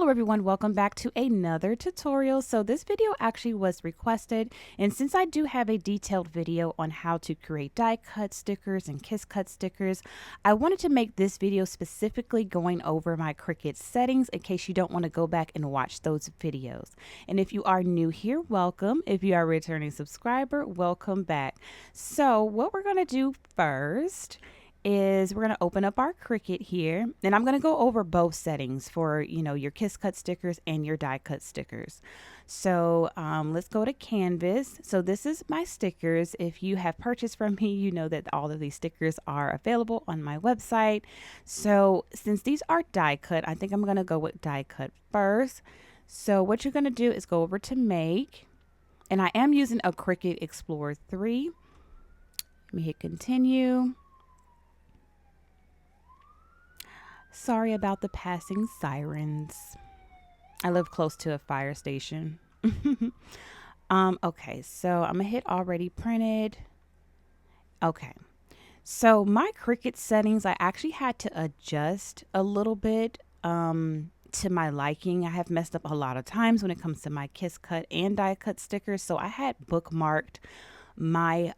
Hello everyone, welcome back to another tutorial. So this video actually was requested, and since I do have a detailed video on how to create die cut stickers and kiss cut stickers, I wanted to make this video specifically going over my Cricut settings in case you don't want to go back and watch those videos. And if you are new here, welcome. If you are a returning subscriber, welcome back. So what we're going to do first is we're going to open up our Cricut here, and I'm going to go over both settings for, your kiss cut stickers and your die cut stickers. So let's go to Canvas. So this is my stickers. If you have purchased from me, you know that all of these stickers are available on my website. So since these are die cut, I think I'm going to go with die cut first. So what you're going to do is go over to Make, and I am using a Cricut Explorer 3. Let me hit continue. Sorry about the passing sirens. I live close to a fire station. Okay, so I'm gonna hit already printed. Okay, so my Cricut settings, I actually had to adjust a little bit to my liking. I have messed up a lot of times when it comes to my kiss cut and die cut stickers, so I had bookmarked my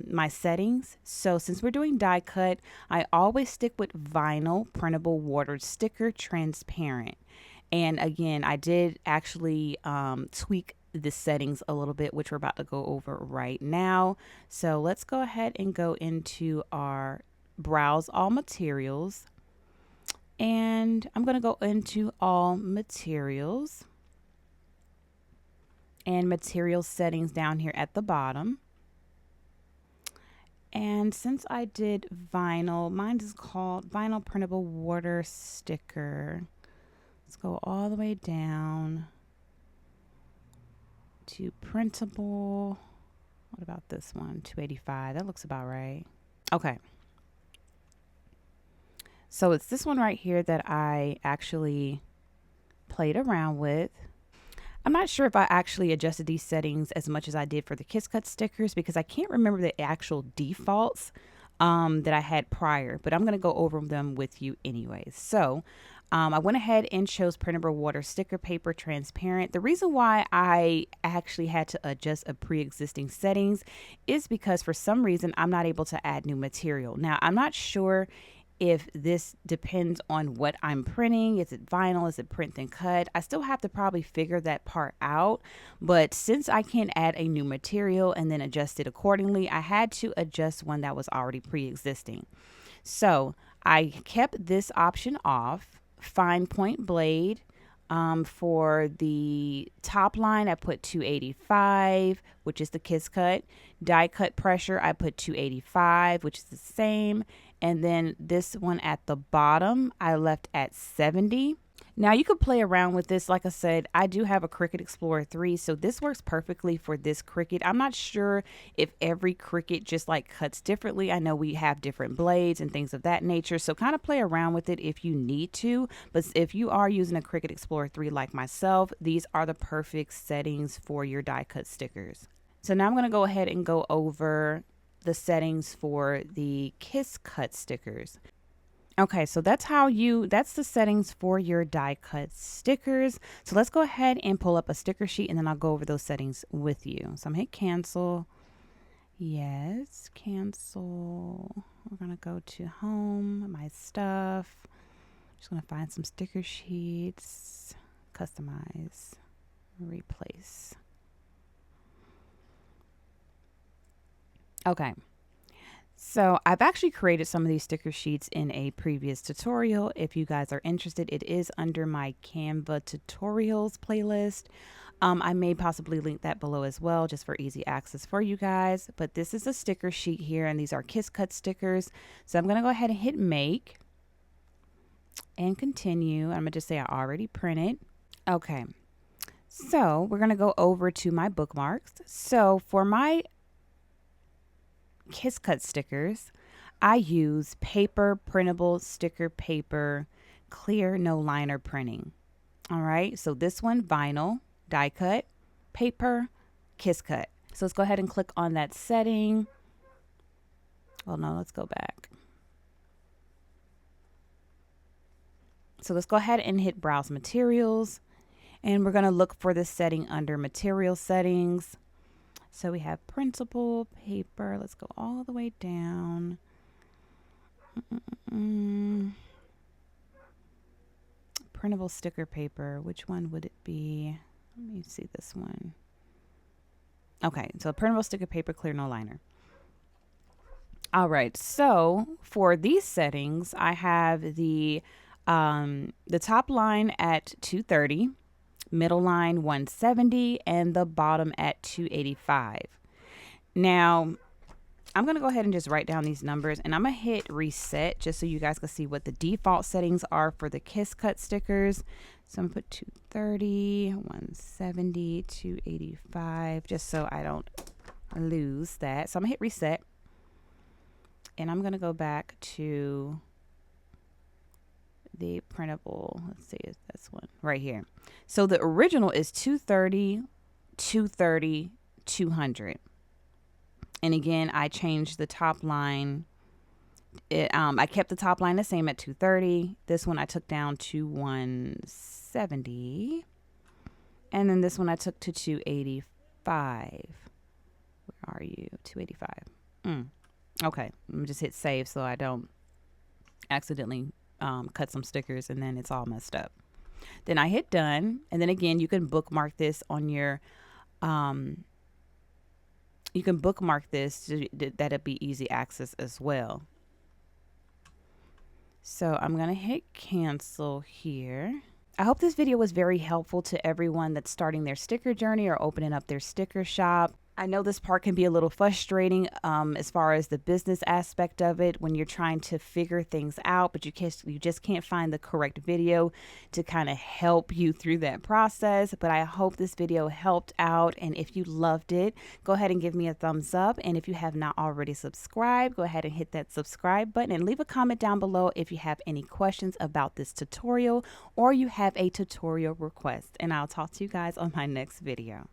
my settings. So since we're doing die cut, I always stick with vinyl printable water sticker transparent. And again, I did actually tweak the settings a little bit, which we're about to go over right now. So let's go ahead and go into our browse all materials, and I'm going to go into all materials and material settings down here at the bottom. And since I did vinyl, mine is called vinyl printable water sticker. Let's go all the way down to printable. What about this one? 285. That looks about right. Okay. So it's this one right here that I actually played around with. I'm not sure if I actually adjusted these settings as much as I did for the kiss cut stickers, because I can't remember the actual defaults that I had prior, but I'm going to go over them with you anyways. So I went ahead and chose printable water sticker paper transparent. The reason why I actually had to adjust a pre-existing settings is because for some reason I'm not able to add new material. Now, I'm not sure if this depends on what I'm printing. Is it vinyl? Is it print and cut? I still have to probably figure that part out. But since I can't add a new material and then adjust it accordingly, I had to adjust one that was already pre-existing. So I kept this option off. Fine point blade. For the top line, I put 285, which is the kiss cut. Die cut pressure, I put 285, which is the same. And then this one at the bottom, I left at 70. Now you could play around with this. Like I said, I do have a Cricut Explorer 3, so this works perfectly for this Cricut. I'm not sure if every Cricut just like cuts differently. I know we have different blades and things of that nature, so kind of play around with it if you need to. But if you are using a Cricut Explorer 3 like myself, these are the perfect settings for your die cut stickers. So now I'm going to go ahead and go over the settings for the kiss cut stickers. Okay, so that's the settings for your die cut stickers. So let's go ahead and pull up a sticker sheet, and then I'll go over those settings with you. So I'm gonna hit cancel. Yes, cancel. We're gonna go to home, my stuff. Just gonna find some sticker sheets, customize, replace. Okay. So I've actually created some of these sticker sheets in a previous tutorial. If you guys are interested, it is under my Canva tutorials playlist. I may possibly link that below as well, just for easy access for you guys. But this is a sticker sheet here, and these are kiss cut stickers. So I'm going to go ahead and hit make and continue. I'm going to just say I already printed. Okay. So we're going to go over to my bookmarks. So for my kiss cut stickers, I use paper printable sticker paper, clear, no liner printing. All right, so this one, vinyl, die cut, paper, kiss cut. So let's go ahead and click on that setting. Well, no, let's go back. So let's go ahead and hit browse materials, and we're going to look for this setting under material settings. So we have printable paper. Let's go all the way down. Printable sticker paper. Which one would it be? Let me see this one. Okay, so printable sticker paper, clear, no liner. All right, so for these settings, I have the top line at 230, middle line 170, and the bottom at 285. Now, I'm going to go ahead and just write down these numbers, and I'm going to hit reset just so you guys can see what the default settings are for the Cricut stickers. So I'm going to put 230, 170, 285, just so I don't lose that. So I'm going to hit reset, and I'm going to go back to the printable. Let's see if this one right here. So the original is 230, 230, 200. And again, I changed the top line. I kept the top line the same at 230. This one I took down to 170. And then this one I took to 285. Where are you? 285. Okay. Let me just hit save so I don't accidentally cut some stickers and then it's all messed up. Then I hit done. And then again, you can bookmark this on your... you can bookmark this, that'll be easy access as well. So I'm going to hit cancel here. I hope this video was very helpful to everyone that's starting their sticker journey or opening up their sticker shop. I know this part can be a little frustrating as far as the business aspect of it when you're trying to figure things out, but you just can't find the correct video to kind of help you through that process. But I hope this video helped out, and if you loved it, go ahead and give me a thumbs up. And if you have not already subscribed, go ahead and hit that subscribe button and leave a comment down below if you have any questions about this tutorial or you have a tutorial request. And I'll talk to you guys on my next video.